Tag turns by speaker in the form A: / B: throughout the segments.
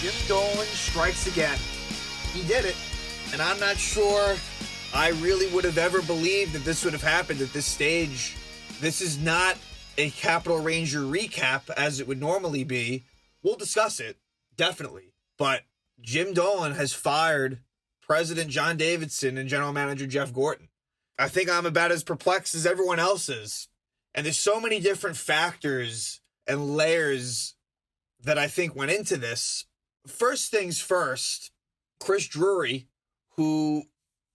A: Jim Dolan strikes again. He did it. And I'm not sure I really would have ever believed that this would have happened at this stage. This is not a Capital Ranger recap as it would normally be. We'll discuss it, definitely. But Jim Dolan has fired President John Davidson and General Manager Jeff Gorton. I think I'm about as perplexed as everyone else is. And there's so many different factors and layers that I think went into this. First things first, Chris Drury, who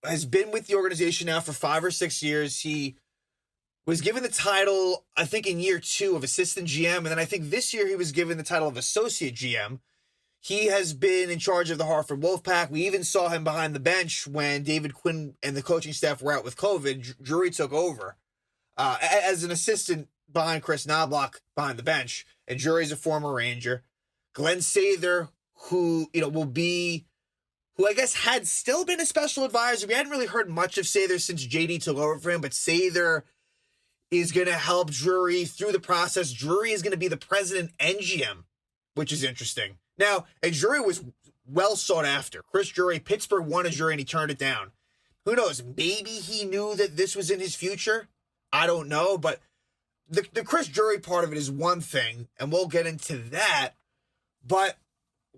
A: has been with the organization now for 5 or 6 years. He was given the title, I think, in year 2 of assistant GM. And then I think this year he was given the title of associate GM. He has been in charge of the Hartford Wolfpack. We even saw him behind the bench when David Quinn and the coaching staff were out with COVID. Drury took over as an assistant behind Chris Knobloch behind the bench. And Drury's a former Ranger. Glenn Sather, who I guess had still been a special advisor. We hadn't really heard much of Sather since JD took over for him, but Sather is going to help Drury through the process. Drury is going to be the president and GM, which is interesting. Now, and Drury was well sought after. Chris Drury, Pittsburgh won a Drury and he turned it down. Who knows? Maybe he knew that this was in his future. I don't know, but the Chris Drury part of it is one thing, and we'll get into that. But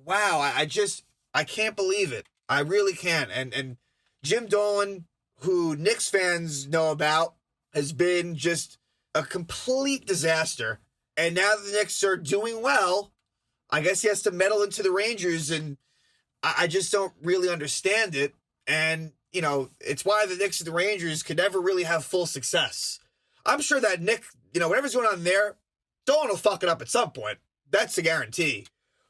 A: wow, I can't believe it. I really can't. And Jim Dolan, who Knicks fans know about, has been just a complete disaster. And now that the Knicks are doing well, I guess he has to meddle into the Rangers, and I just don't really understand it. And, you know, it's why the Knicks and the Rangers could never really have full success. I'm sure that Nick, whatever's going on there, Dolan will fuck it up at some point. That's a guarantee.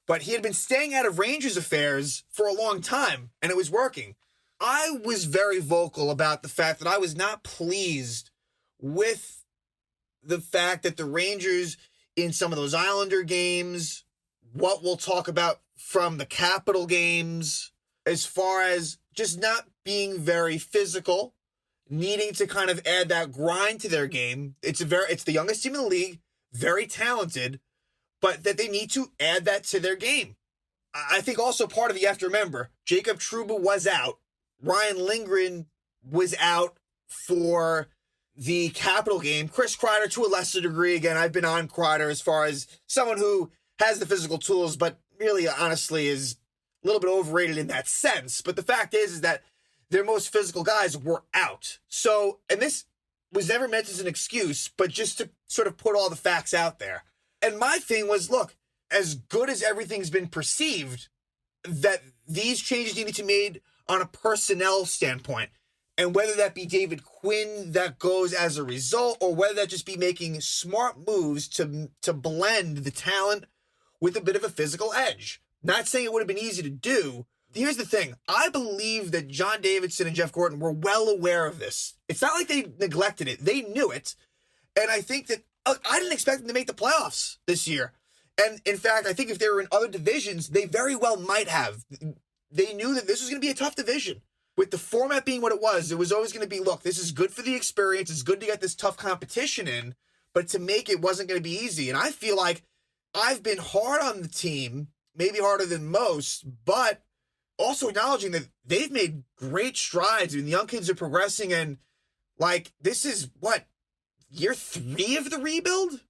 A: But he had been staying out of Rangers affairs for a long time, and it was working. I was very vocal about the fact that I was not pleased with the fact that the Rangers, in some of those Islander games, what we'll talk about from the Capital games, as far as just not being very physical, needing to kind of add that grind to their game. It's the youngest team in the league, very talented, but that they need to add that to their game. I think also part of it, you have to remember, Jacob Trouba was out. Ryan Lindgren was out for the Capital game. Chris Kreider, to a lesser degree. Again, I've been on Kreider as far as someone who has the physical tools, but really, honestly, is a little bit overrated in that sense. But the fact is that their most physical guys were out. So, and this was never meant as an excuse, but just to sort of put all the facts out there. And my thing was, look, as good as everything's been perceived, that these changes needed to be made on a personnel standpoint. And whether that be David Quinn that goes as a result, or whether that just be making smart moves to blend the talent with a bit of a physical edge. Not saying it would have been easy to do. Here's the thing. I believe that John Davidson and Jeff Gorton were well aware of this. It's not like they neglected it. They knew it. And I think that I didn't expect them to make the playoffs this year. And in fact, I think if they were in other divisions, they very well might have. They knew that this was going to be a tough division. With the format being what it was always going to be, look, this is good for the experience. It's good to get this tough competition in. But to make it wasn't going to be easy. And I feel like I've been hard on the team, maybe harder than most, but also acknowledging that they've made great strides. I mean, the young kids are progressing, and like, this is what, year 3 of the rebuild,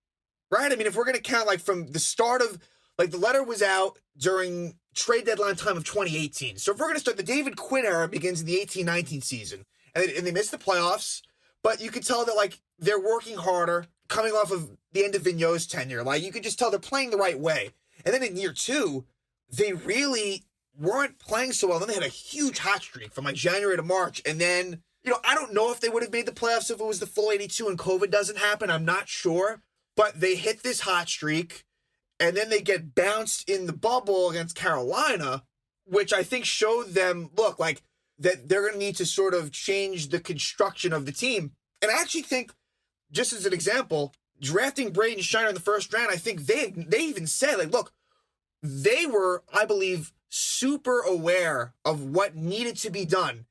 A: right? I mean, if we're going to count like from the start of, like, the letter was out during trade deadline time of 2018. So if we're going to start, the David Quinn era begins in the 18-19 season, and they missed the playoffs, but you could tell that, like, they're working harder coming off of the end of Vigneault's tenure. Like, you could just tell they're playing the right way. And then in year 2, they really weren't playing so well. Then they had a huge hot streak from like January to March. And then, I don't know if they would have made the playoffs if it was the full 82 and COVID doesn't happen. I'm not sure. But they hit this hot streak, and then they get bounced in the bubble against Carolina, which I think showed them, look, like, that they're going to need to sort of change the construction of the team. And I actually think, just as an example, drafting Braden Shiner in the first round, I think they even said, like, look, they were, I believe, super aware of what needed to be done.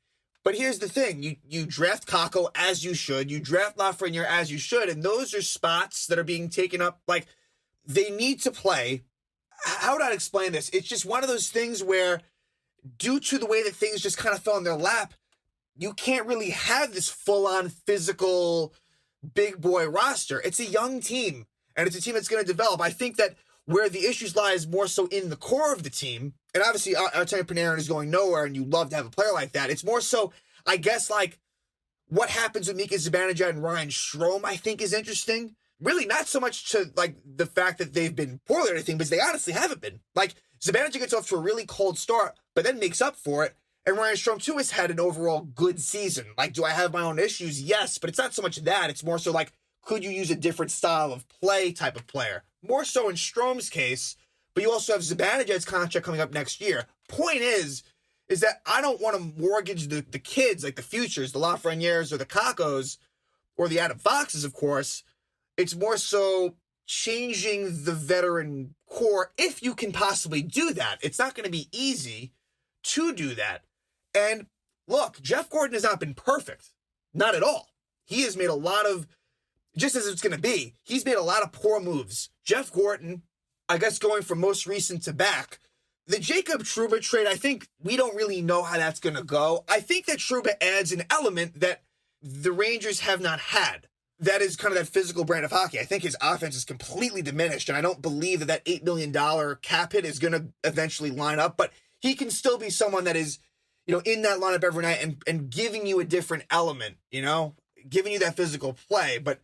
A: But here's the thing. You draft Kakko as you should. You draft Lafreniere as you should. And those are spots that are being taken up. Like, they need to play. how would I explain this? It's just one of those things where, due to the way that things just kind of fell in their lap, you can't really have this full-on physical big boy roster. It's a young team, and it's a team that's going to develop. I think that where the issues lie is more so in the core of the team. And obviously, Artemi Panarin is going nowhere, and you love to have a player like that. It's more so, I guess, like, what happens with Mika Zibanejad and Ryan Strome, I think, is interesting. Really, not so much to, like, the fact that they've been poorly or anything, because they honestly haven't been. Like, Zibanejad gets off to a really cold start, but then makes up for it. And Ryan Strome, too, has had an overall good season. Like, do I have my own issues? Yes, but it's not so much that. It's more so, like, could you use a different style of play type of player? More so in Strome's case, but you also have Zibanejad's contract coming up next year. Point is that I don't want to mortgage the kids, like the futures, the Lafrenières or the Kakos, or the Adam Foxes, of course. It's more so changing the veteran core, if you can possibly do that. It's not going to be easy to do that. And look, Jeff Gordon has not been perfect. Not at all. He has made a lot of, just as it's going to be, he's made a lot of poor moves. Jeff Gordon, I guess going from most recent to back, the Jacob Trouba trade, I think we don't really know how that's going to go. I think that Trouba adds an element that the Rangers have not had. That is kind of that physical brand of hockey. I think his offense is completely diminished, and I don't believe that $8 million cap hit is going to eventually line up, but he can still be someone that is, in that lineup every night and giving you a different element, giving you that physical play. But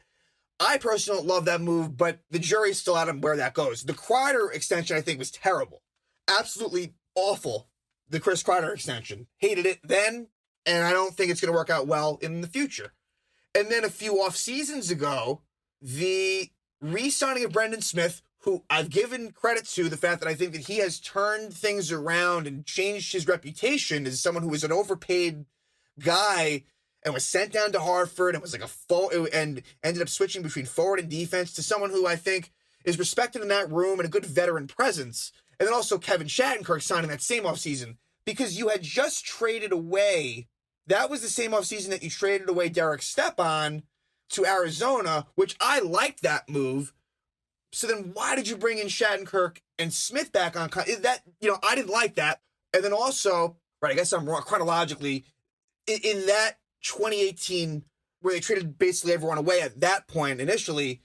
A: I personally don't love that move, but the jury's still out on where that goes. The Kreider extension, I think, was terrible. Absolutely awful, the Chris Kreider extension. Hated it then, and I don't think it's going to work out well in the future. And then a few off seasons ago, the re-signing of Brendan Smith, who I've given credit to the fact that I think that he has turned things around and changed his reputation as someone who was an overpaid guy and was sent down to Hartford and was like and ended up switching between forward and defense to someone who I think is respected in that room and a good veteran presence. And then also Kevin Shattenkirk signing that same offseason, because you had just traded away. That was the same offseason that you traded away Derek Stepan to Arizona, which I liked that move. So then why did you bring in Shattenkirk and Smith back on? That, I didn't like that. And then also, right, I guess I'm wrong chronologically, in that 2018, where they traded basically everyone away at that point initially,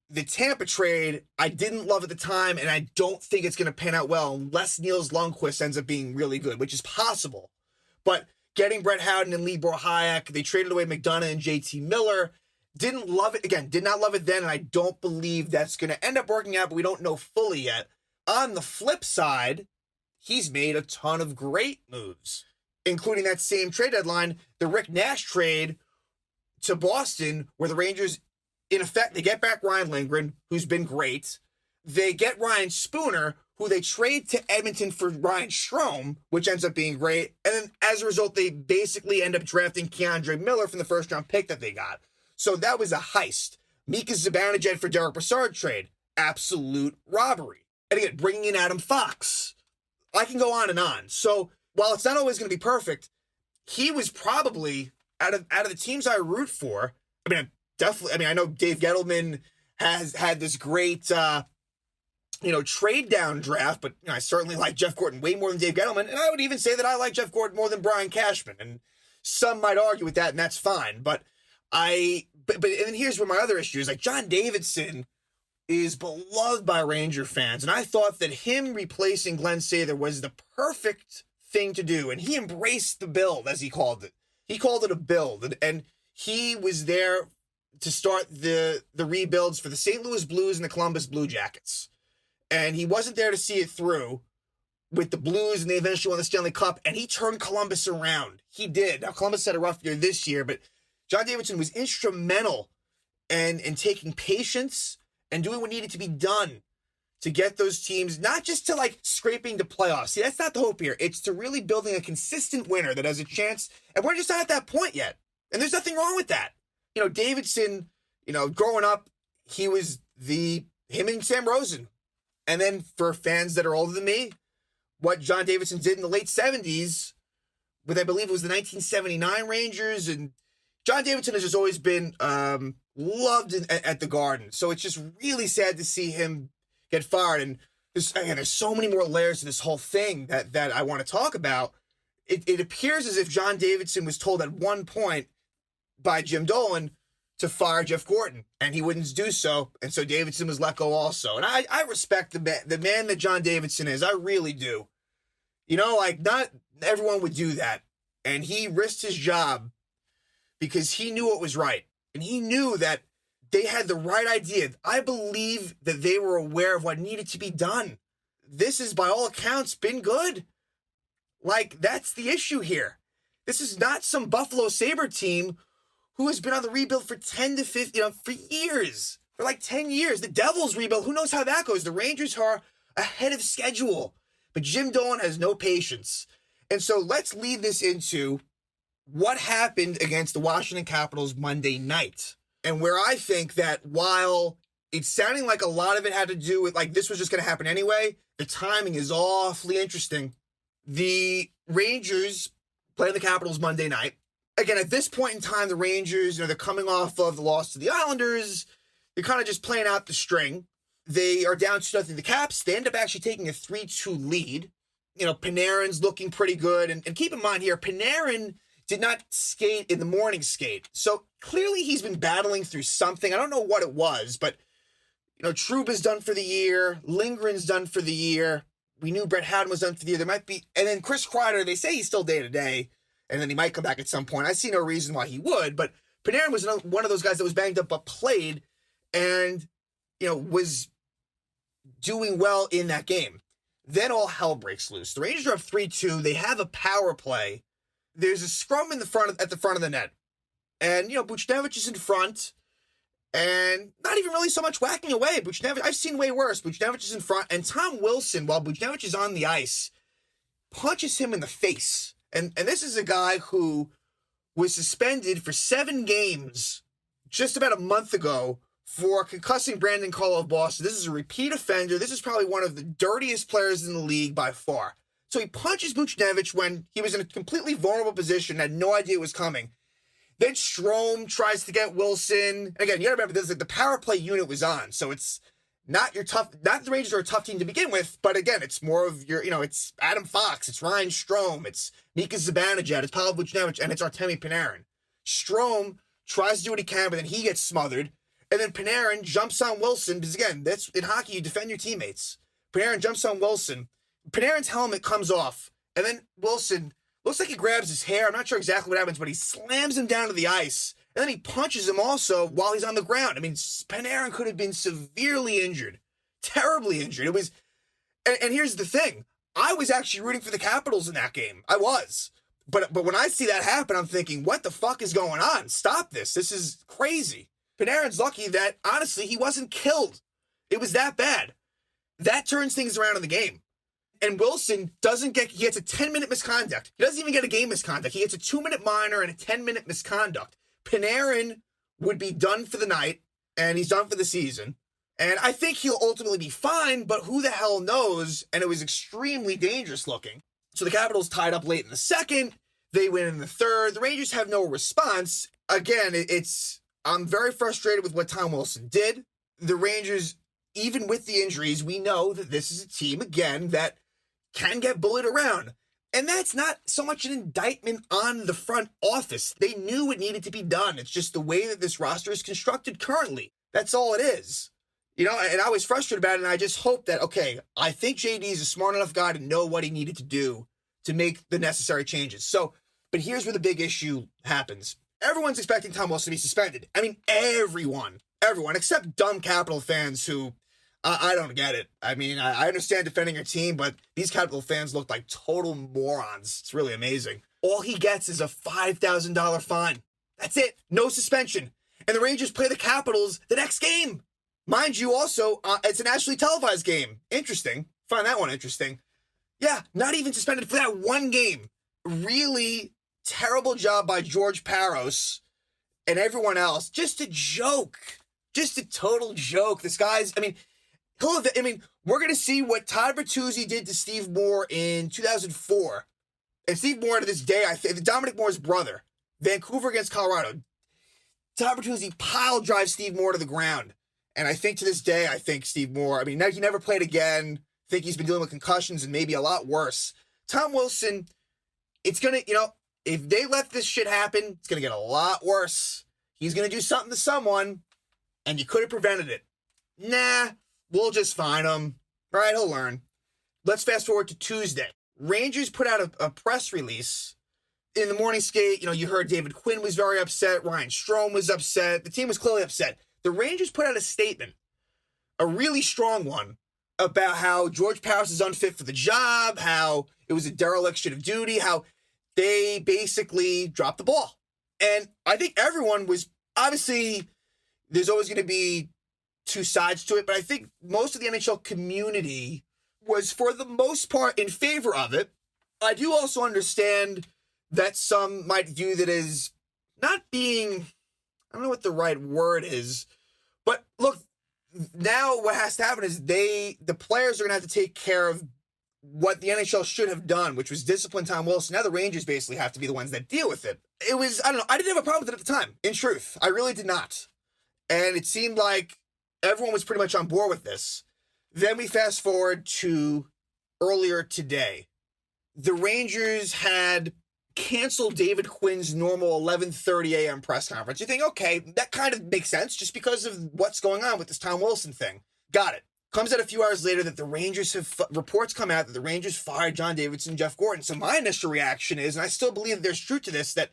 A: the Tampa trade, I didn't love at the time, and I don't think it's going to pan out well unless Niels Lundqvist ends up being really good, which is possible. But getting Brett Howden and Libor Hayek, they traded away McDonough and JT Miller. Didn't love it. Again, did not love it then, and I don't believe that's going to end up working out, but we don't know fully yet. On the flip side, he's made a ton of great moves, including that same trade deadline, the Rick Nash trade to Boston, where the Rangers, in effect, they get back Ryan Lindgren, who's been great. They get Ryan Spooner, who they trade to Edmonton for Ryan Strome, which ends up being great. And then as a result, they basically end up drafting Keandre Miller from the first-round pick that they got. So that was a heist. Mika Zibanejad for Derek Brassard trade. Absolute robbery. And again, bringing in Adam Fox. I can go on and on. So while it's not always going to be perfect, he was probably, out of the teams I root for, I know Dave Gettleman has had this great, trade down draft, but I certainly like Jeff Gordon way more than Dave Gettleman. And I would even say that I like Jeff Gordon more than Brian Cashman. And some might argue with that, and that's fine. But and then here's where my other issue is, like, John Davidson is beloved by Ranger fans. And I thought that him replacing Glenn Sather was the perfect thing to do. And he embraced the build, as he called it. He called it a build. And he was there to start the rebuilds for the St. Louis Blues and the Columbus Blue Jackets. And he wasn't there to see it through with the Blues, and they eventually won the Stanley Cup, and he turned Columbus around. He did. Now, Columbus had a rough year this year, but John Davidson was instrumental in taking patience and doing what needed to be done to get those teams, not just to, like, scraping the playoffs. See, that's not the hope here. It's to really building a consistent winner that has a chance, and we're just not at that point yet. And there's nothing wrong with that. Davidson, growing up, he was him and Sam Rosen. And then for fans that are older than me, what John Davidson did in the late 70s with, I believe it was the 1979 Rangers. And John Davidson has just always been loved at the Garden. So it's just really sad to see him get fired. And there's so many more layers to this whole thing that I want to talk about. It appears as if John Davidson was told at one point by Jim Dolan to fire Jeff Gordon, and he wouldn't do so, and so Davidson was let go also. And I respect the man that John Davidson is. I really do. You know, like, not everyone would do that. And he risked his job because he knew what was right. And he knew that they had the right idea. I believe that they were aware of what needed to be done. This has, by all accounts, been good. Like, that's the issue here. This is not some Buffalo Sabre team who has been on the rebuild for 10 to 15, for years. For like 10 years. The Devils rebuild, who knows how that goes? The Rangers are ahead of schedule. But Jim Dolan has no patience. And so let's lead this into what happened against the Washington Capitals Monday night. And where I think that while it's sounding like a lot of it had to do with, like, this was just going to happen anyway, the timing is awfully interesting. The Rangers played the Capitals Monday night. Again, at this point in time, the Rangers, they're coming off of the loss to the Islanders. They're kind of just playing out the string. They are down 2-0 the Caps. They end up actually taking a 3-2 lead. Panarin's looking pretty good. And keep in mind here, Panarin did not skate in the morning skate. So clearly he's been battling through something. I don't know what it was, but, Trouba's done for the year. Lindgren's done for the year. We knew Brett Howden was done for the year. There might be, and then Chris Kreider, they say he's still day-to-day, and then he might come back at some point. I see no reason why he would, but Panarin was one of those guys that was banged up but played and, was doing well in that game. Then all hell breaks loose. The Rangers are up 3-2. They have a power play. There's a scrum at the front of the net. And, Buchnevich is in front. And not even really so much whacking away. Buchnevich, I've seen way worse. Buchnevich is in front. And Tom Wilson, while Buchnevich is on the ice, punches him in the face. And this is a guy who was suspended for 7 games just about a month ago for concussing Brandon Cole of Boston. This is a repeat offender. This is probably one of the dirtiest players in the league by far. So he punches Buchnevich when he was in a completely vulnerable position, had no idea it was coming. Then Strome tries to get Wilson. And again, you gotta remember this, like, the power play unit was on. So it's not the Rangers are a tough team to begin with, but again, it's more of your, it's Adam Fox, it's Ryan Strome, it's Mika Zibanejad, it's Pavel Buchnevich, and it's Artemi Panarin. Strome tries to do what he can, but then he gets smothered. And then Panarin jumps on Wilson, because again, that's in hockey, you defend your teammates. Panarin jumps on Wilson. Panarin's helmet comes off, and then Wilson looks like he grabs his hair. I'm not sure exactly what happens, but he slams him down to the ice, and then he punches him also while he's on the ground. I mean, Panarin could have been severely injured, terribly injured. It was, and here's the thing. I was actually rooting for the Capitals in that game. I was. But when I see that happen, I'm thinking, what the fuck is going on? Stop this. This is crazy. Panarin's lucky that, honestly, he wasn't killed. It was that bad. That turns things around in the game. And Wilson he gets a 10-minute misconduct. He doesn't even get a game misconduct. He gets a 2-minute minor and a 10-minute misconduct. Panarin would be done for the night, and he's done for the season. And I think he'll ultimately be fine, but who the hell knows? And it was extremely dangerous looking. So the Capitals tied up late in the second. They win in the third. The Rangers have no response. Again, I'm very frustrated with what Tom Wilson did. The Rangers, even with the injuries, we know that this is a team, again, that can get bullied around. And that's not so much an indictment on the front office. They knew it needed to be done. It's just the way that this roster is constructed currently. That's all it is. And I was frustrated about it, and I just hope that, okay, I think JD is a smart enough guy to know what he needed to do to make the necessary changes. But here's where the big issue happens. Everyone's expecting Tom Wilson to be suspended. I mean, everyone, except dumb Capital fans who, I don't get it. I mean, I understand defending your team, but these Capital fans look like total morons. It's really amazing. All he gets is a $5,000 fine. That's it. No suspension. And the Rangers play the Capitals the next game. Mind you, also, it's a nationally televised game. Interesting. Find that one interesting. Yeah, not even suspended for that one game. Really terrible job by George Parros and everyone else. Just a joke. Just a total joke. This guy's, we're going to see what Todd Bertuzzi did to Steve Moore in 2004. And Steve Moore, to this day, I think, Dominic Moore's brother, Vancouver against Colorado. Todd Bertuzzi pile drives Steve Moore to the ground. And I think to this day, Steve Moore, he never played again. think he's been dealing with concussions and maybe a lot worse. Tom Wilson, it's going to, if they let this shit happen, it's going to get a lot worse. He's going to do something to someone, and you could have prevented it. Nah, we'll just fine him. All right, he'll learn. Let's fast forward to Tuesday. Rangers put out a press release. In the morning skate, you heard David Quinn was very upset. Ryan Strome was upset. The team was clearly upset. The Rangers put out a statement, a really strong one, about how George Parros is unfit for the job, how it was a dereliction of duty, how they basically dropped the ball. And I think everyone was, obviously, there's always going to be two sides to it, but I think most of the NHL community was, for the most part, in favor of it. I do also understand that some might view that as not being, I don't know what the right word is, but look, now what has to happen is the players are going to have to take care of what the NHL should have done, which was discipline Tom Wilson. Now the Rangers basically have to be the ones that deal with it. It was, I don't know, I didn't have a problem with it at the time, in truth. I really did not. And it seemed like everyone was pretty much on board with this. Then we fast forward to earlier today. The Rangers had canceled David Quinn's normal 11:30 a.m. press conference. You think, okay, that kind of makes sense just because of what's going on with this Tom Wilson thing. Got it. Comes out a few hours later that the Rangers have, reports come out that the Rangers fired John Davidson and Jeff Gorton. So my initial reaction is, and I still believe that there's truth to this, that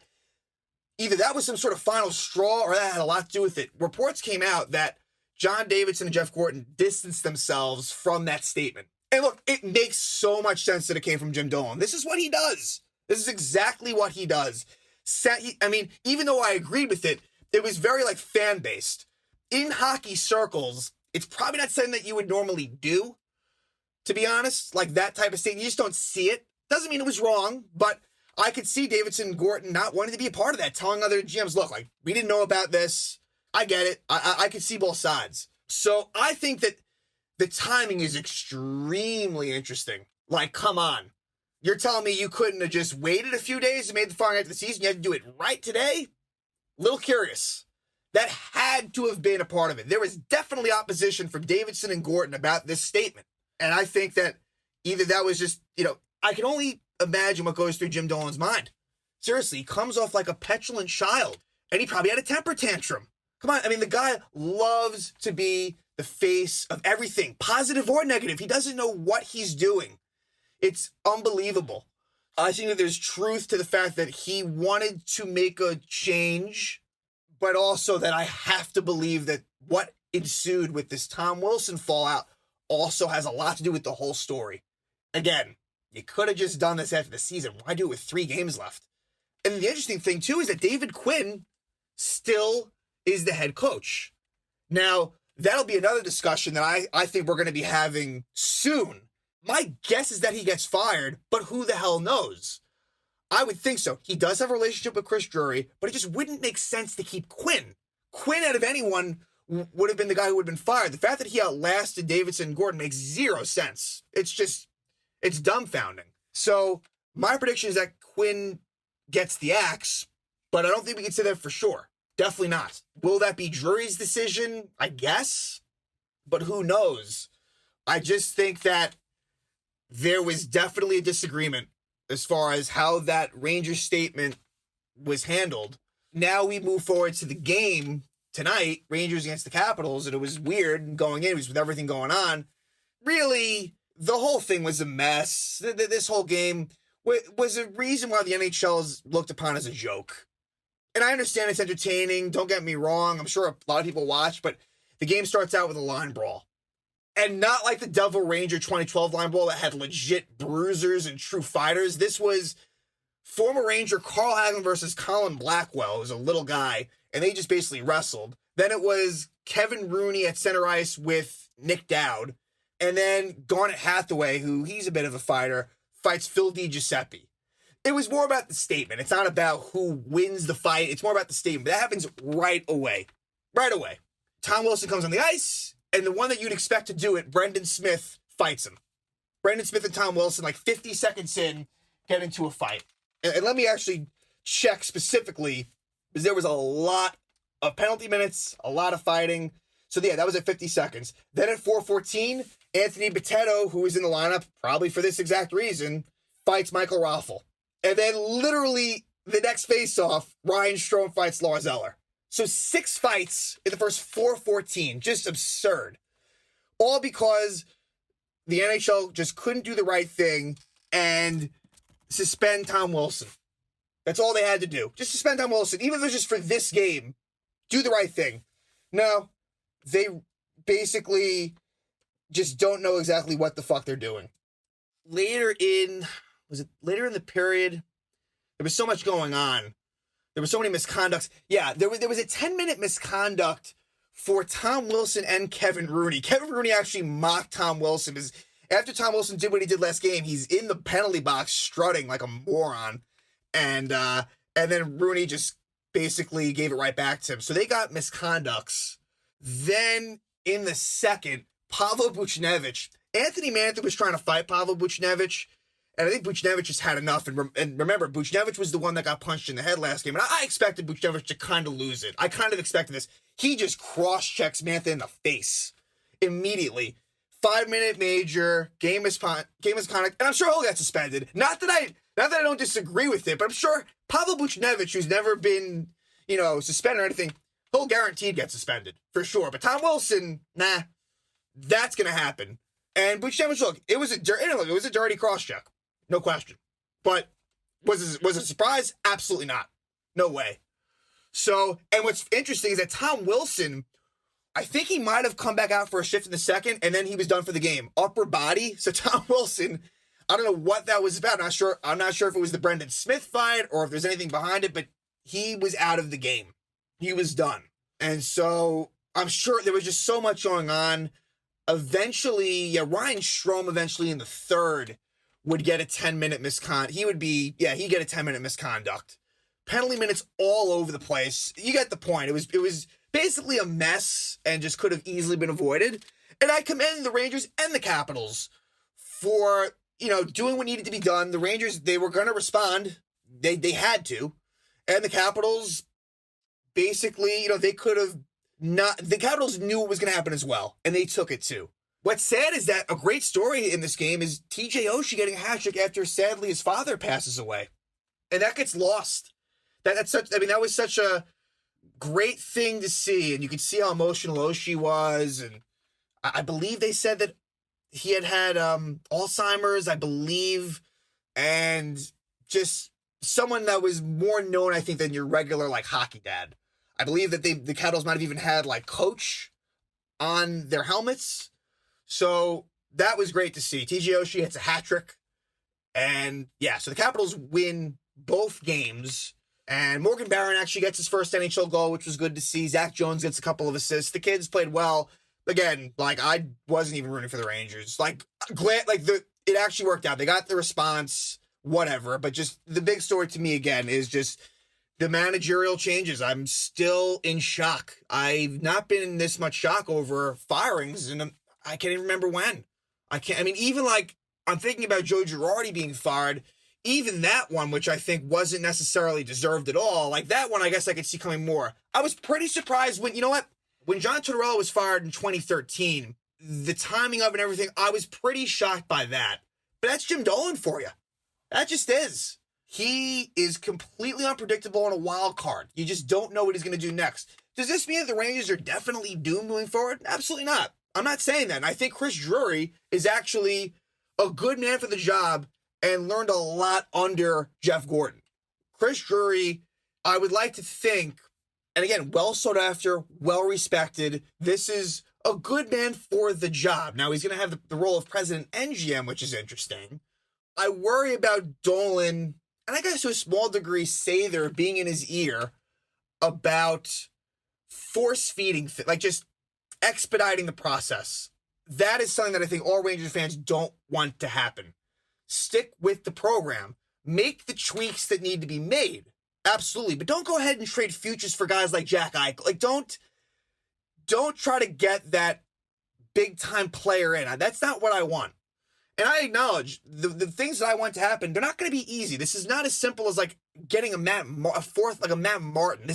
A: either that was some sort of final straw or that had a lot to do with it. Reports came out that John Davidson and Jeff Gorton distanced themselves from that statement. And look, it makes so much sense that it came from Jim Dolan. This is what he does. This is exactly what he does. I mean, even though I agreed with it, it was very fan-based. In hockey circles, it's probably not something that you would normally do, to be honest. Like that type of thing, you just don't see it. Doesn't mean it was wrong, but I could see Davidson and Gorton not wanting to be a part of that, telling other GMs, look, we didn't know about this. I get it. I could see both sides. So I think that the timing is extremely interesting. Come on. You're telling me you couldn't have just waited a few days and made the firing after the season? You had to do it right today? Little curious. That had to have been a part of it. There was definitely opposition from Davidson and Gorton about this statement. And I think that either that was just, I can only imagine what goes through Jim Dolan's mind. Seriously, he comes off like a petulant child. And he probably had a temper tantrum. Come on, the guy loves to be the face of everything, positive or negative. He doesn't know what he's doing. It's unbelievable. I think that there's truth to the fact that he wanted to make a change, but also that I have to believe that what ensued with this Tom Wilson fallout also has a lot to do with the whole story. Again, you could have just done this after the season. Why do it with 3 games left? And the interesting thing, too, is that David Quinn still is the head coach. Now, that'll be another discussion that I think we're going to be having soon. My guess is that he gets fired, but who the hell knows? I would think so. He does have a relationship with Chris Drury, but it just wouldn't make sense to keep Quinn. Quinn, out of anyone, would have been the guy who would have been fired. The fact that he outlasted Davidson and Gorton makes 0 sense. It's dumbfounding. So my prediction is that Quinn gets the axe, but I don't think we can say that for sure. Definitely not. Will that be Drury's decision? I guess. But who knows? I just think that there was definitely a disagreement as far as how that Rangers statement was handled. Now we move forward to the game tonight, Rangers against the Capitals, and it was weird going in. It was with everything going on. Really, the whole thing was a mess. This whole game was a reason why the NHL is looked upon as a joke. And I understand it's entertaining. Don't get me wrong. I'm sure a lot of people watch, but the game starts out with a line brawl. And not like the Devil Ranger 2012 line brawl that had legit bruisers and true fighters. This was former Ranger Carl Hagelin versus Colin Blackwell, who's a little guy, and they just basically wrestled. Then it was Kevin Rooney at center ice with Nick Dowd. And then Garnet Hathaway, who he's a bit of a fighter, fights Phil DiGiuseppe. It was more about the statement. It's not about who wins the fight. It's more about the statement. But that happens right away. Right away. Tom Wilson comes on the ice, and the one that you'd expect to do it, Brendan Smith, fights him. Brendan Smith and Tom Wilson, 50 seconds in, get into a fight. And let me actually check specifically, because there was a lot of penalty minutes, a lot of fighting. So yeah, that was at 50 seconds. Then at 4:14, Anthony Botetto, who was in the lineup probably for this exact reason, fights Michael Raffel. And then literally the next face-off, Ryan Strome fights Lars Eller. So 6 fights in the first 4:14. Just absurd. All because the NHL just couldn't do the right thing and suspend Tom Wilson. That's all they had to do. Just suspend Tom Wilson. Even if it was just for this game, do the right thing. No, they basically just don't know exactly what the fuck they're doing. Later in the period, there was so much going on. There were so many misconducts. Yeah, there was a 10-minute misconduct for Tom Wilson and Kevin Rooney. Kevin Rooney actually mocked Tom Wilson because after Tom Wilson did what he did last game, he's in the penalty box strutting like a moron. And then Rooney just basically gave it right back to him. So they got misconducts. Then in the second, Pavel Buchnevich, Anthony Mantha was trying to fight Pavel Buchnevich, and I think Buchnevich just had enough. And remember, Buchnevich was the one that got punched in the head last game, and I expected Buchnevich to kind of lose it. I kind of expected this. He just cross-checks Mantha in the face immediately. 5-minute major, game misconduct, and I'm sure he'll get suspended. Not that I don't disagree with it, but I'm sure Pavel Buchnevich, who's never been, suspended or anything, he'll guaranteed get suspended, for sure. But Tom Wilson, nah, that's going to happen. And Buchnevich, look, it was a dirty cross-check, no question. But was it a surprise? Absolutely not. No way. So, and what's interesting is that Tom Wilson, I think he might have come back out for a shift in the second, and then he was done for the game. Upper body. So Tom Wilson, I don't know what that was about. I'm not sure if it was the Brendan Smith fight or if there's anything behind it, but he was out of the game. He was done. And so I'm sure there was just so much going on. Eventually, Ryan Strome eventually in the third would get a 10-minute misconduct. He'd get a 10-minute misconduct. Penalty minutes all over the place. You get the point. It was basically a mess and just could have easily been avoided. And I commend the Rangers and the Capitals for, doing what needed to be done. The Rangers, they were going to respond. They had to. And the Capitals, basically, they could have not. The Capitals knew what was going to happen as well. And they took it too. What's sad is that a great story in this game is TJ Oshie getting a hat trick after, sadly, his father passes away. And that gets lost. That was such a great thing to see, and you could see how emotional Oshie was, and I believe they said that he had Alzheimer's, I believe, and just someone that was more known, I think, than your regular, hockey dad. I believe that the Capitals might have even had, coach on their helmets, so that was great to see. TJ Oshie hits a hat trick, and so the Capitals win both games. And Morgan Barron actually gets his first NHL goal, which was good to see. Zach Jones gets a couple of assists. The kids played well. Again, I wasn't even rooting for the Rangers. It actually worked out. They got the response, whatever. But just the big story to me, again, is just the managerial changes. I'm still in shock. I've not been in this much shock over firings, and I can't even remember when. I'm thinking about Joe Girardi being fired. Even that one, which I think wasn't necessarily deserved at all, that one I guess I could see coming more. I was pretty surprised when John Tortorella was fired in 2013, the timing of it and everything, I was pretty shocked by that. But that's Jim Dolan for you. That just is. He is completely unpredictable and a wild card. You just don't know what he's going to do next. Does this mean that the Rangers are definitely doomed moving forward? Absolutely not. I'm not saying that. And I think Chris Drury is actually a good man for the job and learned a lot under Jeff Gordon. Chris Drury, I would like to think, and again, well sought after, well respected. This is a good man for the job. Now, he's going to have the role of president and GM, which is interesting. I worry about Dolan, and I guess to a small degree, Sather being in his ear about force-feeding, just expediting the process. That is something that I think all Rangers fans don't want to happen. Stick with the program. Make the tweaks that need to be made. Absolutely. But don't go ahead and trade futures for guys like Jack Eichel. Don't try to get that big-time player in. That's not what I want. And I acknowledge the things that I want to happen, they're not going to be easy. This is not as simple as getting a Matt Martin.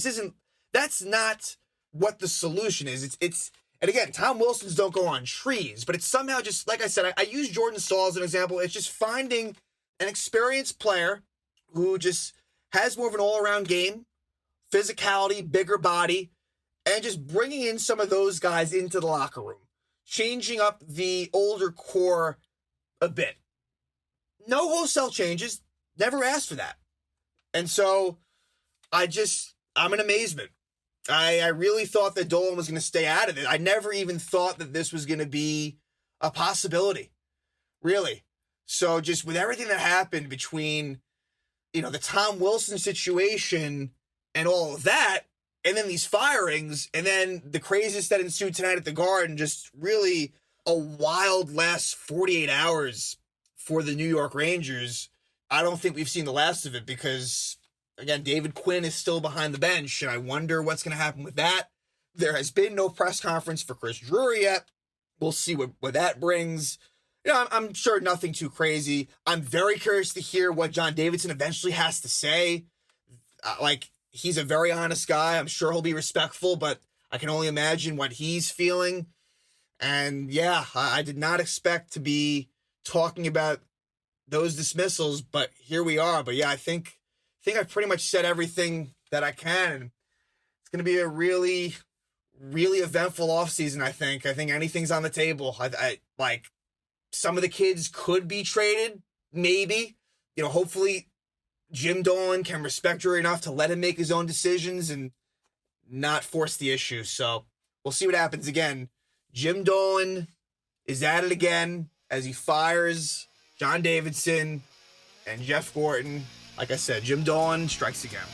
A: That's not what the solution is. And And again, Tom Wilson's don't go on trees, but it's somehow just, like I said, I use Jordan Stahl as an example. It's just finding an experienced player who just has more of an all-around game, physicality, bigger body, and just bringing in some of those guys into the locker room, changing up the older core a bit. No wholesale changes, never asked for that. And so I'm in amazement. I really thought that Dolan was going to stay out of it. I never even thought that this was going to be a possibility, really. So just with everything that happened between, the Tom Wilson situation and all of that, and then these firings, and then the craziness that ensued tonight at the Garden, just really a wild last 48 hours for the New York Rangers. I don't think we've seen the last of it because, again, David Quinn is still behind the bench, and I wonder what's going to happen with that. There has been no press conference for Chris Drury yet. We'll see what that brings. I'm sure nothing too crazy. I'm very curious to hear what John Davidson eventually has to say. He's a very honest guy. I'm sure he'll be respectful, but I can only imagine what he's feeling. And yeah, I did not expect to be talking about those dismissals, but here we are. But yeah, I think I've pretty much said everything that I can. And it's going to be a really, really eventful offseason, I think. I think anything's on the table. I some of the kids could be traded, maybe. Hopefully Jim Dolan can respect Drury enough to let him make his own decisions and not force the issue. So we'll see what happens again. Jim Dolan is at it again as he fires John Davidson and Jeff Gorton. Like I said, Jim Dolan strikes again.